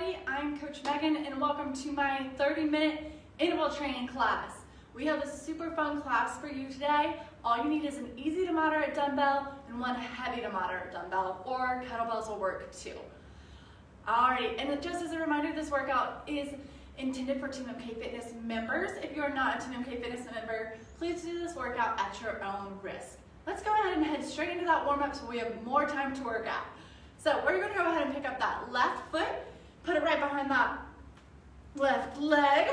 everybody, I'm Coach Meaghan and welcome to my 30-minute interval training class. We have a super fun class for you today. All you need is an easy to moderate dumbbell and one heavy to moderate dumbbell, or kettlebells will work too. Alright, and just as a reminder, this workout is intended for TMMKFitness members. If you are not a TMMKFitness member, please do this workout at your own risk. Let's go ahead and head straight into that warm-up so we have more time to work out. So we're going to go ahead and pick up that left foot, put it right behind that left leg.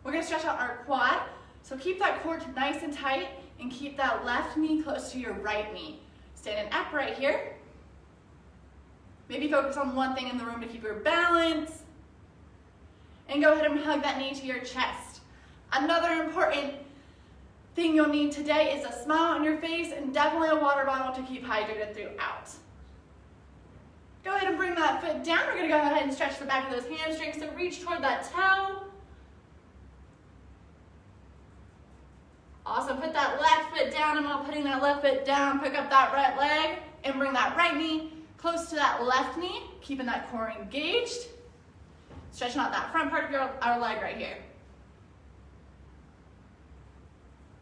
We're going to stretch out our quad. So keep that core nice and tight and keep that left knee close to your right knee. Standing upright here. Maybe focus on one thing in the room to keep your balance. And go ahead and hug that knee to your chest. Another important thing you'll need today is a smile on your face and definitely a water bottle to keep hydrated throughout. Go ahead and bring that foot down. We're going to go ahead and stretch the back of those hamstrings, so reach toward that toe. Awesome. Put that left foot down, and while putting that left foot down, pick up that right leg and bring that right knee close to that left knee, keeping that core engaged. Stretching out that front part of our leg right here.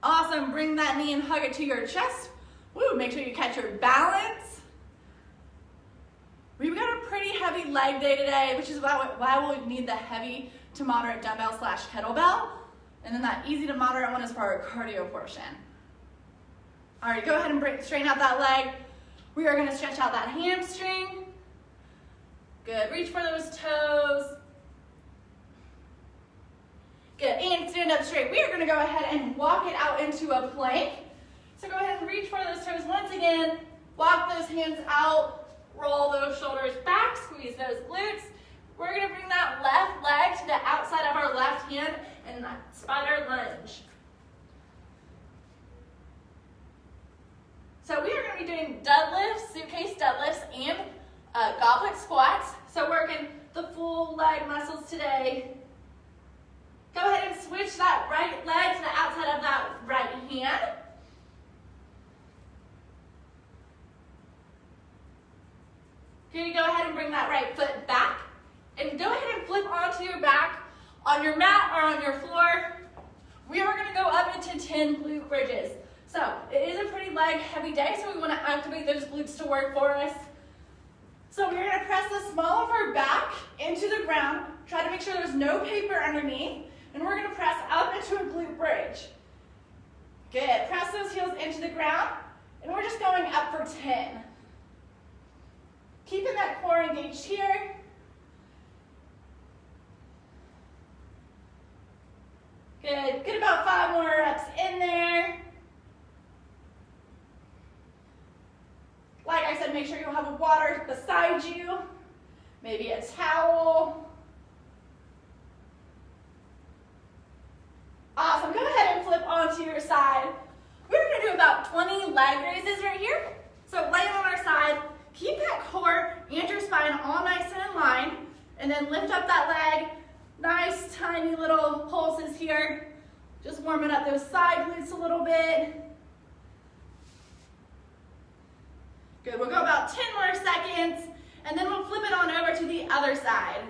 Awesome. Bring that knee and hug it to your chest. Woo, make sure you catch your balance. We've got a pretty heavy leg day today, which is why we need the heavy to moderate dumbbell / kettlebell. And then that easy to moderate one is for our cardio portion. All right, go ahead and straighten out that leg. We are going to stretch out that hamstring. Good, reach for those toes. Good, and stand up straight. We are going to go ahead and walk it out into a plank. So go ahead and reach for those toes once again. Walk those hands out. Roll those shoulders back, squeeze those glutes. We're going to bring that left leg to the outside of our left hand and that spider lunge. So we are going to be doing deadlifts, suitcase deadlifts, and goblet squats. So working the full leg muscles today. Go ahead and switch that right leg to the outside of that right hand. Here you go ahead and bring that right foot back. And go ahead and flip onto your back on your mat or on your floor. We are going to go up into 10 glute bridges. So it is a pretty leg heavy day, so we want to activate those glutes to work for us. So we're going to press the small of our back into the ground. Try to make sure there's no paper underneath. And we're going to press up into a glute bridge. Good. Press those heels into the ground. And we're just going up for 10. Keeping that core engaged here. Good. Get about 5 more reps in there. Like I said, make sure you have water beside you. Maybe a towel. Awesome. Go ahead and flip onto your side. We're going to do about 20 leg raises right here. So lay on our side. Keep that core and your spine all nice and in line. And then lift up that leg. Nice, tiny little pulses here. Just warming up those side glutes a little bit. Good, we'll go about 10 more seconds. And then we'll flip it on over to the other side.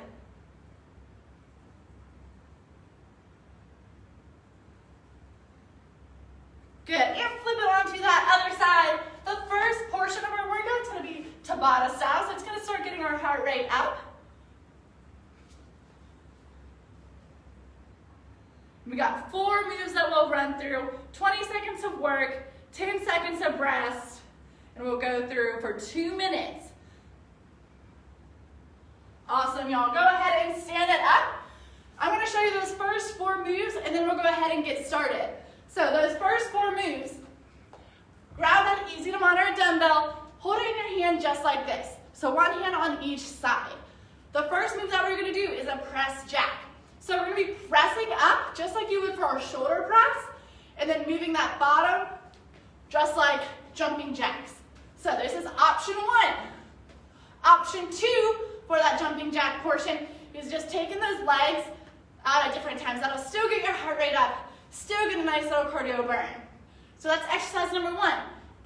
Good, and flip it onto that other side. The first portion of our workout is going to be Tabata style, so it's going to start getting our heart rate up. We got 4 moves that we'll run through, 20 seconds of work, 10 seconds of rest, and we'll go through for 2 minutes. Awesome, y'all. Go ahead and stand it up. I'm going to show you those first 4 moves, and then we'll go ahead and get started. So those first 4 moves, grab that easy to moderate dumbbell, hold it in your hand just like this. So one hand on each side. The first move that we're going to do is a press jack. So we're going to be pressing up just like you would for our shoulder press, and then moving that bottom just like jumping jacks. So this is option 1. Option 2 for that jumping jack portion is just taking those legs out at different times. That'll still get your heart rate up, still get a nice little cardio burn. So that's exercise number 1.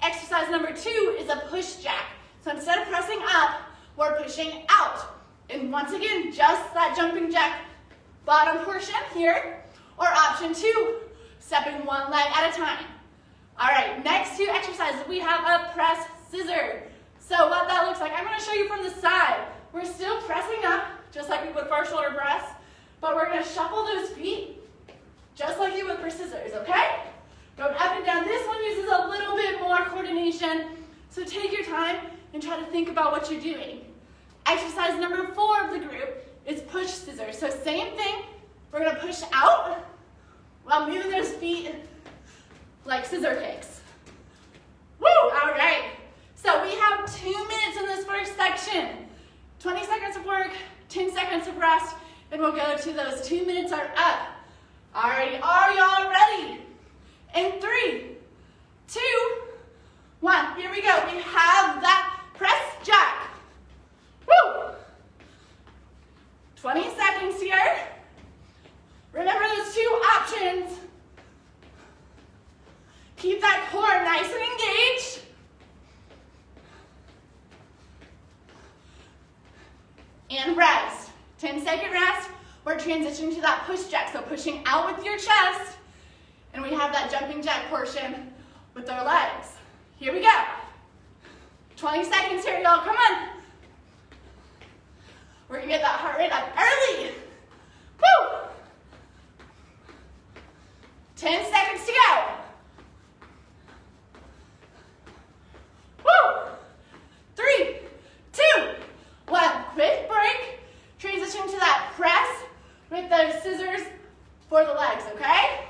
Exercise number 2 is a push jack. So instead of pressing up, we're pushing out. And once again, just that jumping jack bottom portion here. Or option 2, stepping one leg at a time. All right, next 2 exercises, we have a press scissor. So what that looks like, I'm gonna show you from the side. We're still pressing up, just like we would for our shoulder press, but we're gonna shuffle those feet, just like you would for scissors, okay? Going up and down. This one uses a little bit more coordination, so take your time and try to think about what you're doing. Exercise number 4 of the group is push scissors. So same thing, we're gonna push out while moving those feet like scissor kicks. Woo, all right. So we have 2 minutes in this first section. 20 seconds of work, 10 seconds of rest, and we'll go to those 2 minutes are up. All right, are y'all ready? In 3, 2, 1, here we go. We have that press jack. Woo! 20 seconds here. Remember those 2 options. Keep that core nice and engaged. And rest. 10-second rest. We're transitioning to that push jack. So pushing out with your chest. And we have that jumping jack portion with our legs. Here we go. 20 seconds here, y'all. Come on. We're going to get that heart rate up early. Woo! 10 seconds to go. Woo! 3, 2, 1. Quick break. Transition to that press with those scissors for the legs, okay?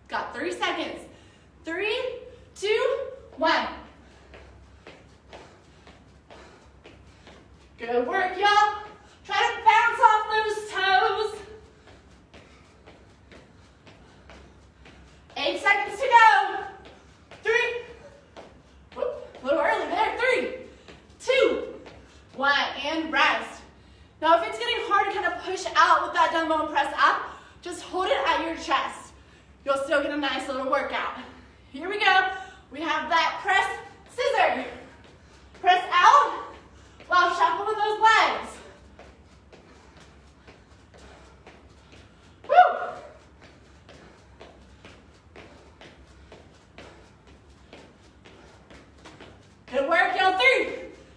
Got 3 seconds. 3, 2, 1. Good work, y'all. Try to bounce off those toes. 8 seconds to go. 3. Whoop, a little early there. 3, 2, 1, and rest. Now, if it's getting hard to kind of push out with that dumbbell and press up, just hold it at your chest. You'll still get a nice little workout. Here we go. We have that press scissor. Press out while shuffling those legs. Woo! Good work, y'all. 3,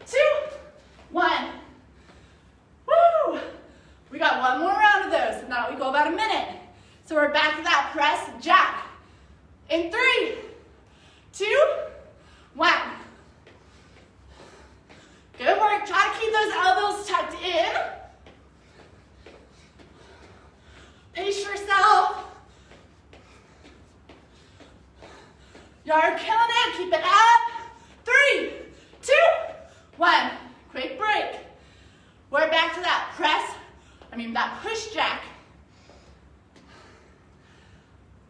2, 1. Woo! We got one more round of those. Now we go about a minute. So we're back to that press jack. In 3, 2, 1. Good work. Try to keep those elbows tucked in. Pace yourself. You're killing it. Keep it up. 3, 2, 1. Quick break. We're back to that that push jack.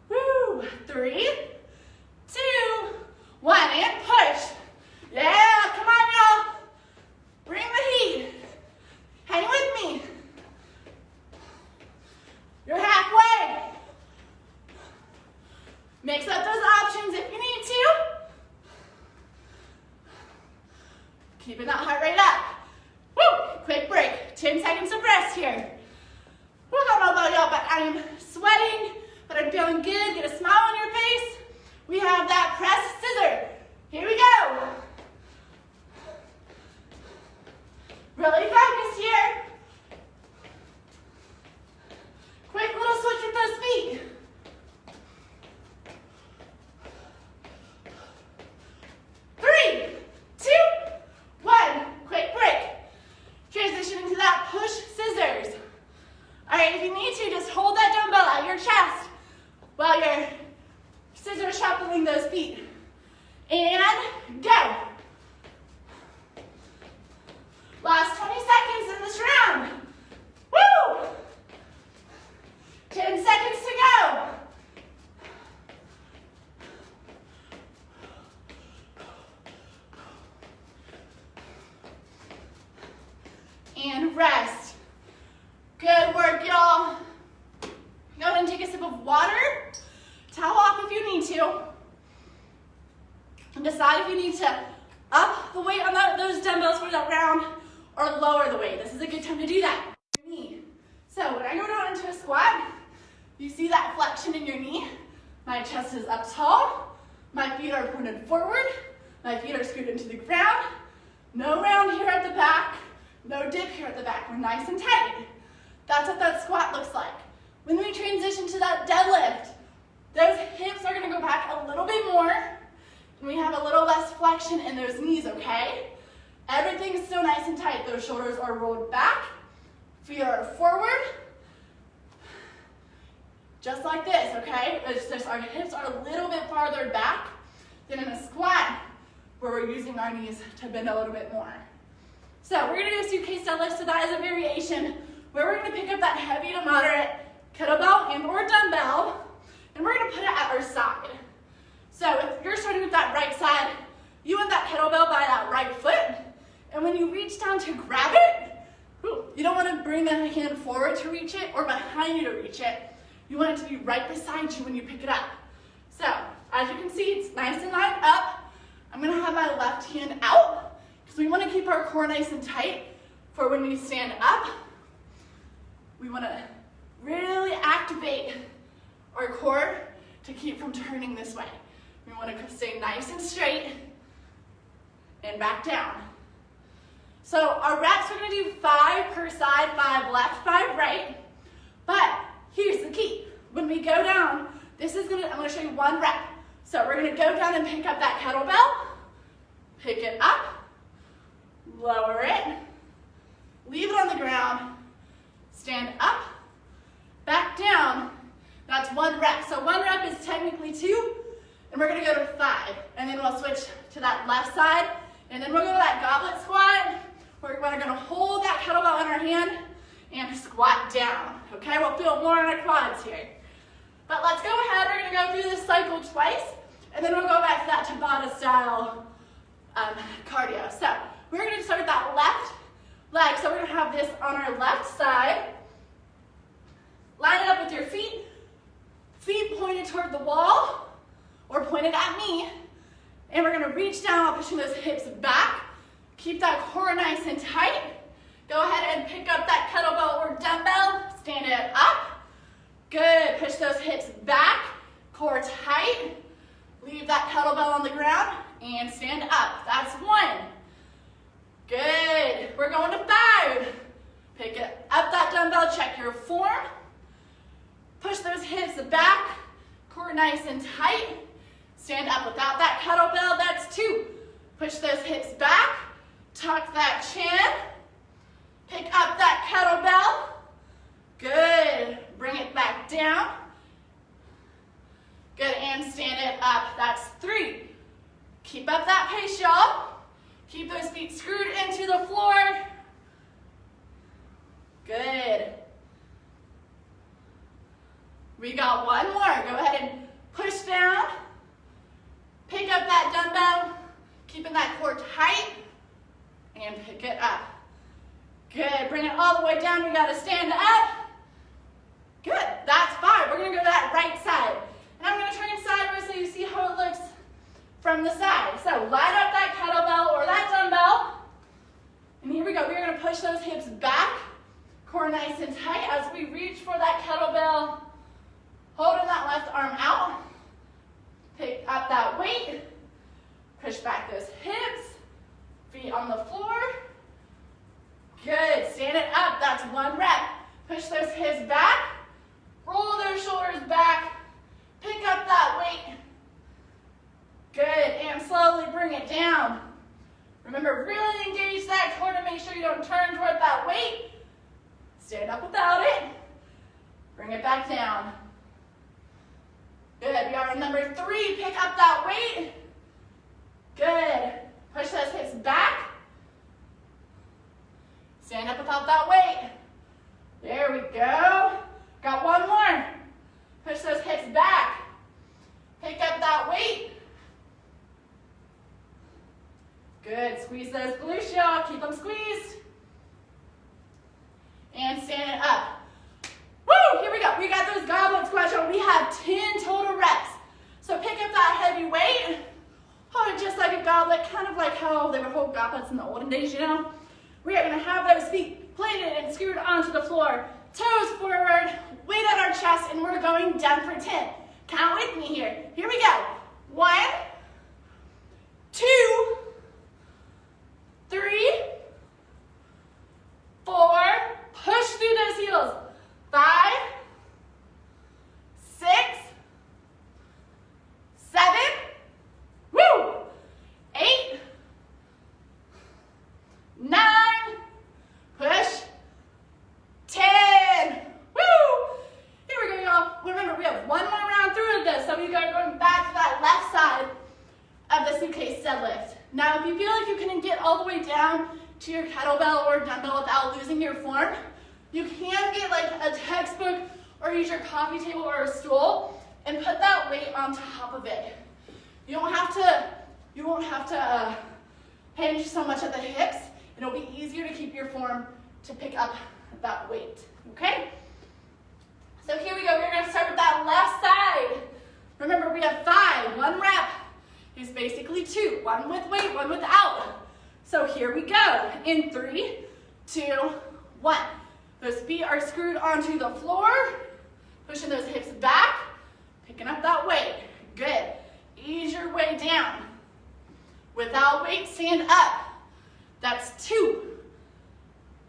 Woo. 3, 2, 1, and push. Yeah, come on, y'all. Bring the heat. Hang with me. You're halfway. Mix up those options if you need to. Keeping that heart rate up. Woo! Quick break. 10 seconds of rest here. Woo, I don't know about y'all, but I am sweating, but I'm feeling good. Get a smile on your face. We have that press scissor. Here we go. Really focus here. Quick little switch with those feet. Three, two, one. Quick break. Transitioning to that push scissors. All right, if you need to, just hold that dumbbell at your chest while you're scissor shuffling those feet. And go. Last 20 seconds in this round. Woo! 10 seconds to go. And rest. Good work, y'all. Go ahead and take a sip of water. Towel off if you need to. And decide if you need to up the weight on those dumbbells for that round or lower the weight. This is a good time to do that. Knee. So when I go down into a squat, you see that flexion in your knee. My chest is up tall. My feet are pointed forward. My feet are screwed into the ground. No round here at the back. No dip here at the back. We're nice and tight. That's what that squat looks like. When we transition to that deadlift, those hips are gonna go back a little bit more, and we have a little less flexion in those knees, okay? Everything is still nice and tight. Those shoulders are rolled back, feet are forward, just like this, okay? It's just our hips are a little bit farther back than in a squat, where we're using our knees to bend a little bit more. So we're gonna do a suitcase deadlift, so that is a variation where we're gonna pick up that heavy to moderate kettlebell and or dumbbell, and we're gonna put it at our side. So if you're starting with that right side, you want that kettlebell by that right foot, and when you reach down to grab it, you don't wanna bring the hand forward to reach it or behind you to reach it. You want it to be right beside you when you pick it up. So as you can see, it's nice and lined up. I'm gonna have my left hand out, because we wanna keep our core nice and tight for when we stand up. We wanna really activate our core to keep from turning this way. We want to stay nice and straight and back down. So our reps, we're going to do 5 per side, 5 left, 5 right. But here's the key. When we go down, I'm going to show you 1 rep. So we're going to go down and pick up that kettlebell, pick it up, lower it, leave it on the ground, stand up, back down. That's 1 rep. So 1 rep is technically 2, and we're gonna go to 5. And then we'll switch to that left side, and then we'll go to that goblet squat. We're gonna hold that kettlebell in our hand and squat down. Okay, we'll feel more on our quads here. But let's go ahead, we're gonna go through this cycle twice, and then we'll go back to that Tabata style cardio. So we're gonna start with that left leg. So we're gonna have this on our left side. Line it up with your feet pointed toward the wall or pointed at me, and we're gonna reach down while pushing those hips back. Keep that core nice and tight. Go ahead and pick up that kettlebell or dumbbell, stand it up. Good, push those hips back, core tight. Leave that kettlebell on the ground and stand up. That's 1. Good, we're going to 5. Pick it up that dumbbell, check your form. Push those hips back, core nice and tight. Stand up without that kettlebell, that's 2. Push those hips back, tuck that chin. Pick up that kettlebell. Good, bring it back down. Good, and stand it up, that's 3. Keep up that pace, y'all. Keep those feet screwed into the floor. Good. We got 1 more. Go ahead and push down. Pick up that dumbbell, keeping that core tight, and pick it up. Good, bring it all the way down. We gotta stand up. Good, that's 5. We're gonna go to that right side. And I'm gonna turn sideways so you see how it looks from the side. So line up that kettlebell or that dumbbell. And here we go, we're gonna push those hips back, core nice and tight as we reach for that kettlebell. Holding that left arm out, pick up that weight, push back those hips, feet on the floor. Good, stand it up, that's 1 rep. Push those hips back, roll those shoulders back, pick up that weight. Good, and slowly bring it down. Remember, really engage that core to make sure you don't turn toward that weight. Stand up without it, bring it back down. Good, we are on number 3, pick up that weight. Good, push those hips back. Stand up without that weight. There we go. Got 1 more. Push those hips back. Pick up that weight. Good, squeeze those glutes, y'all. Keep them squeezed. And stand it up. Woo, here we go. We got those goblet squats, y'all. We have 10 total reps. So pick up that heavy weight. Hold it just like a goblet, kind of like how they would hold goblets in the olden days, you know. We are gonna have those feet planted and screwed onto the floor. Toes forward, weight on our chest, and we're going down for 10. Count with me here. Here we go. 1, 2, 3, 4, push through those heels. 5, 6, 7, woo, 8, 9, push, 10, woo. Here we go, y'all. Remember, we have one more round through of this, so we are going back to that left side of the suitcase deadlift. Now, if you feel like you couldn't get all the way down to your kettlebell or dumbbell without losing your form, you can get like a textbook or use your coffee table or a stool and put that weight on top of it. You won't have to hinge so much at the hips, and it'll be easier to keep your form to pick up that weight, okay? So here we go, we're gonna start with that left side. Remember, we have 5, 1 rep is basically 2, 1 with weight, 1 without. So here we go, in 3, 2, 1. Those feet are screwed onto the floor, pushing those hips back, picking up that weight. Good. Ease your way down. Without weight, stand up. That's 2.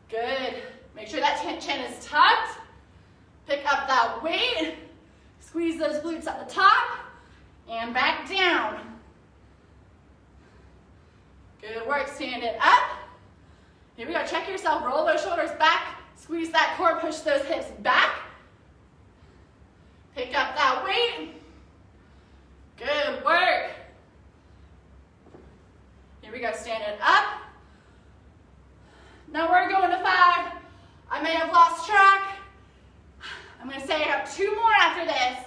Good. Make sure that chin is tucked. Pick up that weight. Squeeze those glutes at the top and back down. Good work. Stand it up. Here we go. Check yourself. Roll those shoulders back. Squeeze that core. Push those hips back. Pick up that weight. Good work. Here we go. Stand it up. Now we're going to 5. I may have lost track. I'm going to say I have 2 more after this.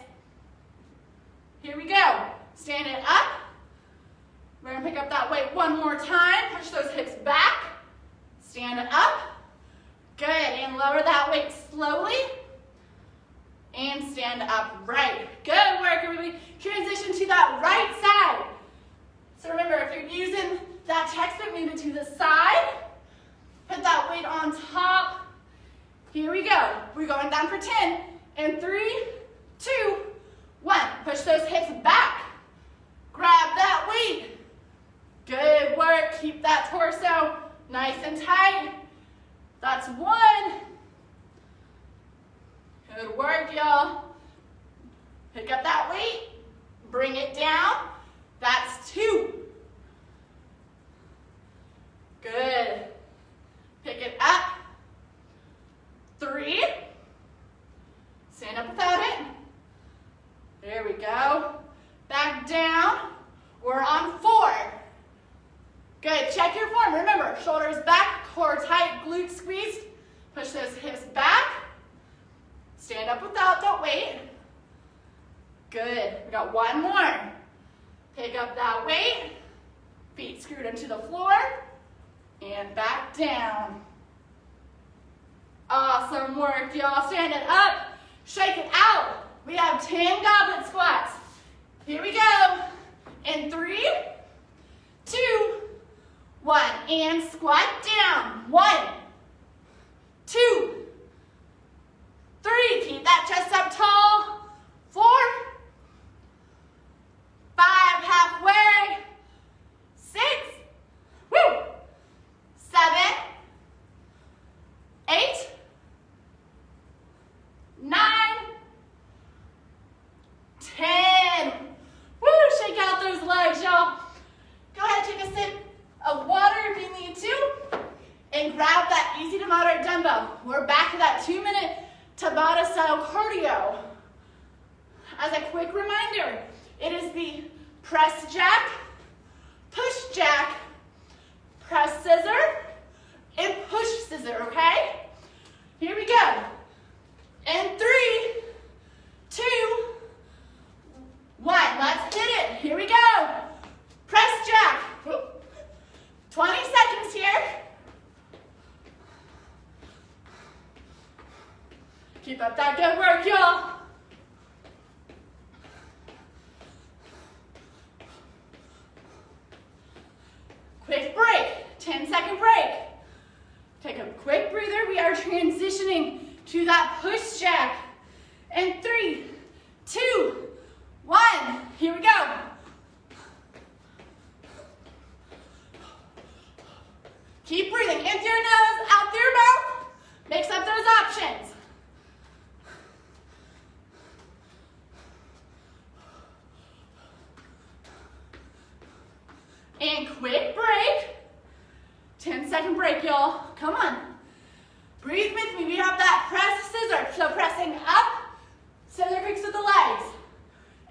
Here we go. Stand it up. We're going to pick up that weight one more time. Push those hips back. Stand it up. Good. And lower that weight slowly. And stand upright. Good work, everybody. Transition to that right side. So remember, if you're using that textbook, move it to the side. Put that weight on top. Here we go. We're going down for 10. And 3, 2, 1. Push those hips back. Grab that weight. Good work. Keep that torso nice and tight. That's 1. Good work, y'all. Pick up that weight. Bring it down. That's 2. Good. Pick it up. 3. Stand up without it. There we go. Back down. We're on 4. Good. Check your form. Remember, shoulders back, core tight, glutes squeezed. Push those hips back. Stand up without that weight. Good. We got 1 more. Pick up that weight. Feet screwed into the floor. And back down. Awesome work, y'all. Stand it up. Shake it out. We have 10 goblet squats. Here we go. In 3, 2, 1. And squat down. 1, 2, 3. Keep that chest up tall. 4, 5. Halfway. 6. Woo. 7, 8, 9, 10. Woo, shake out those legs, y'all. Go ahead, take a sip of water if you need to, and grab that easy to moderate dumbbell. We're back to that 2-minute Tabata style cardio. As a quick reminder, it is the press jack, push jack, press scissor, and push scissor, okay? Here we go. And 3, 2, 1. Let's hit it. Here we go. Press jack. 20 seconds here. Keep up that good work, y'all. Quick break. 10-second break. are transitioning to that push jack. In 3, 2, 1. Here we go. Keep breathing in through your nose, out through your mouth. Mix up those options. And quick break. 10-second break, y'all. Come on. Breathe with me. We have that press scissor. So pressing up, scissor kicks with the legs.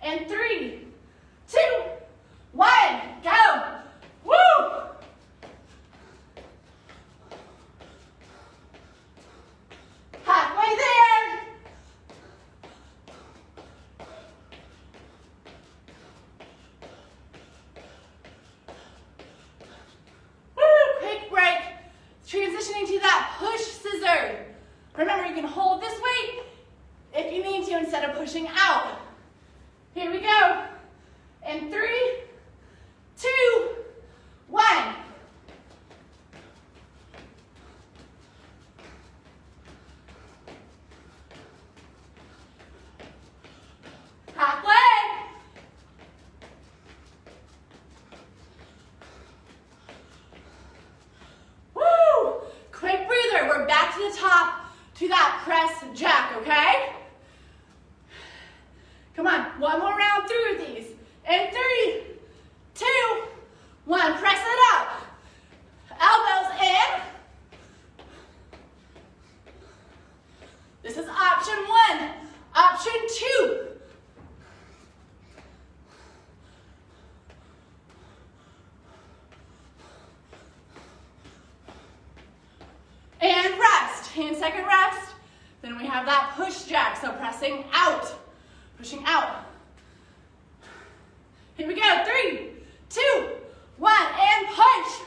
And 3, 2, 1, go. Woo! Halfway there. Woo! Quick break. Transitioning to that push scissor. Remember, you can hold this weight if you need to instead of pushing out. Here we go. In 3, 2, 1. Halfway. Woo! Quick breather. We're back to the top to that press jack, okay? Come on, one more round through these. In 3, 2, 1. Press it up. Elbows in. This is option 1. Option 2. And rest. 10-second rest. Then we have that push jack, so pressing out. Pushing out. Here we go. 3, 2, 1, and push.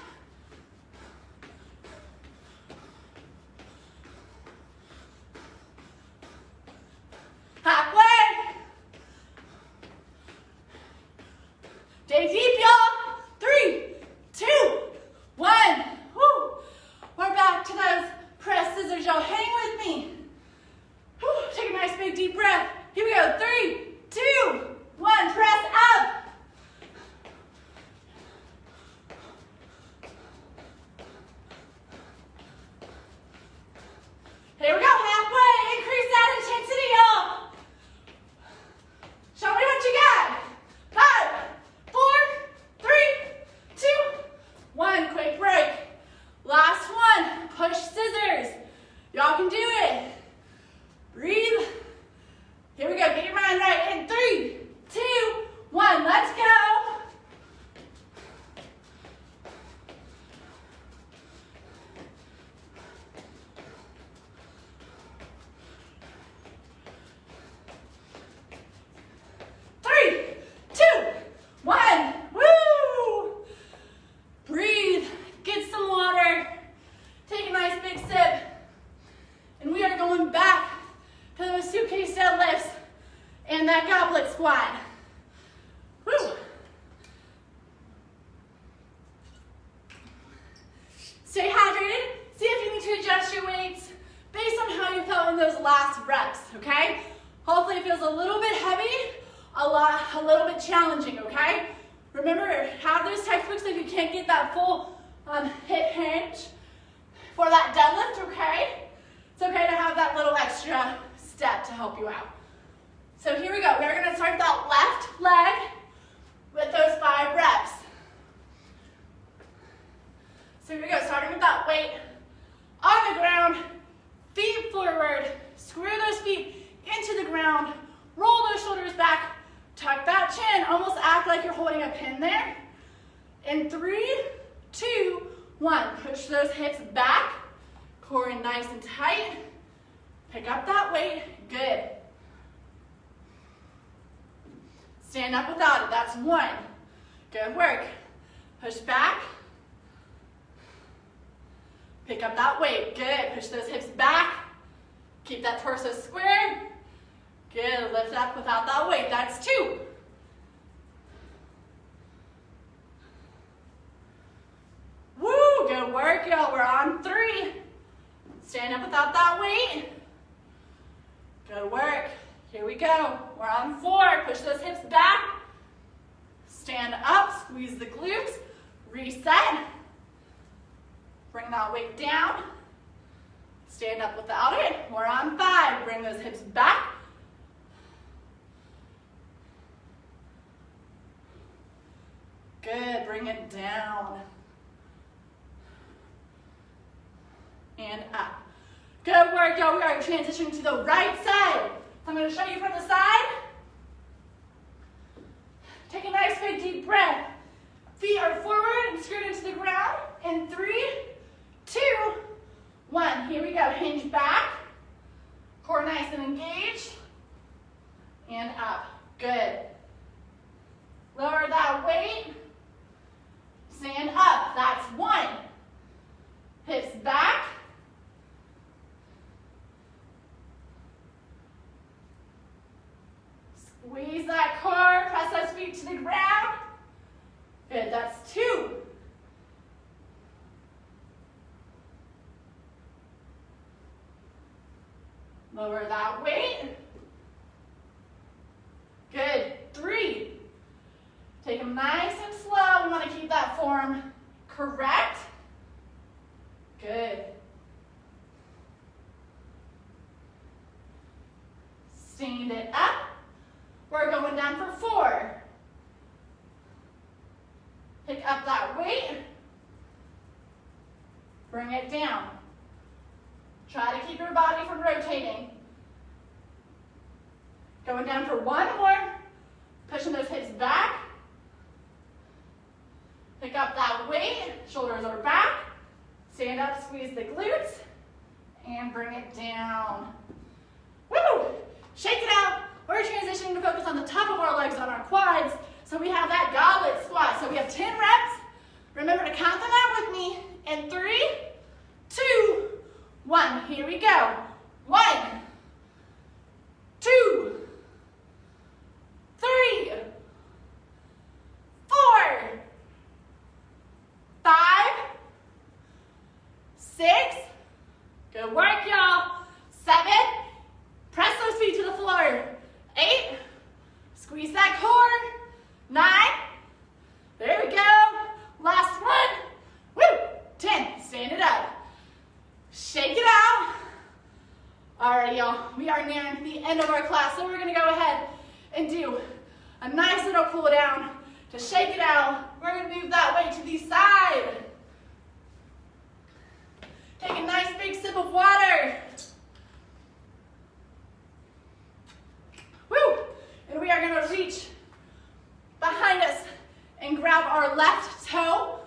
Halfway. Dig deep, y'all. 3, 2, 1. Woo. We're back to those press scissors, y'all. Hang with me. Woo. Take a nice big deep breath. Here we go. 3, 2, 1. Press up. Here we go. Halfway. Increase that intensity, y'all. Show me what you got. 5, 4, 3, 2, 1. Quick break. Last one. Push scissors. Y'all can do it. Breathe. Here we go. Get your mind right. In 3, 2, 1. Let's go. Squat. Woo. Stay hydrated. See if you need to adjust your weights based on how you felt in those last reps, okay? Hopefully it feels a little bit heavy, a little bit challenging, okay? Remember, have those textbooks if you can't get that full hip hinge for that deadlift, okay? It's okay to have that little extra step to help you out. So here we go. We're going to start that left leg with those 5 reps. So here we go, starting with that weight on the ground, feet forward, square those feet into the ground, roll those shoulders back, tuck that chin, almost act like you're holding a pin there. In 3, 2, 1, push those hips back, core in nice and tight, pick up that weight, good. Stand up without it, that's 1. Good work. Push back. Pick up that weight, good. Push those hips back. Keep that torso square. Good, lift up without that weight, that's 2. Woo, good work, y'all. We're on 3. Stand up without without that weight. Good work. Here we go. We're on 4. Push those hips back. Stand up, squeeze the glutes. Reset. Bring that weight down. Stand up without it. We're on 5. Bring those hips back. Good, bring it down. And up. Good work, y'all. We are transitioning to the right side. I'm going to show you from the side. Take a nice big deep breath. Feet are forward and screwed into the ground. In 3, 2, 1. Here we go. Hinge back. Core nice and engaged. And up. Good. Lower that weight. Stand up. That's 1. Hips back. Squeeze that core. Press those feet to the ground. Good. That's 2. Lower that weight. Good. 3. Take them nice and slow. We want to keep that form correct. Good. Stand it up. We're going down for 4. Pick up that weight. Bring it down. Try to keep your body from rotating. Going down for 1 more. Pushing those hips back. Pick up that weight. Shoulders are back. Stand up, squeeze the glutes, and bring it down. Woo! Shake it out. We're transitioning to focus on the top of our legs, on our quads. So we have that goblet squat. So we have 10 reps. Remember to count them out with me. In 3, 2, 1. Here we go. 1, 2, 3, 4, 5, 6. Good work, y'all. 7. Press those feet to the floor. 8. Squeeze that core. 9. There we go. Last one. Woo. 10. Stand it up. Shake it out. All right, y'all. We are nearing the end of our class, so we're going to go ahead and do a nice little cool down. To shake it out, we're going to move that weight to the side. Take a nice big sip of water. Woo! And we are going to reach behind us and grab our left toe.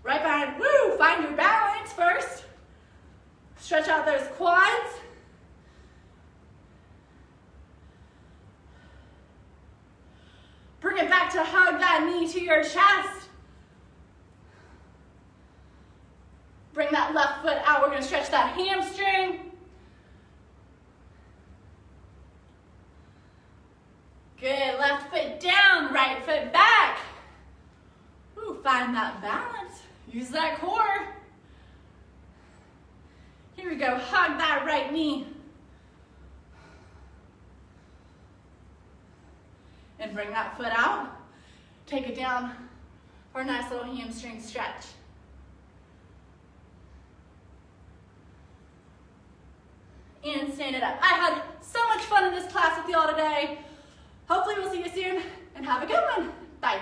Right behind. Woo! Find your balance first. Stretch out those quads. Bring it back to hug that knee to your chest. Bring that left foot out. We're going to stretch that hamstring. Good. Left foot down, right foot back. Ooh, find that balance. Use that core. Here we go. Hug that right knee. And bring that foot out. Take it down for a nice little hamstring stretch. And stand it up. I had so much fun in this class with y'all today. Hopefully we'll see you soon and have a good one. Bye.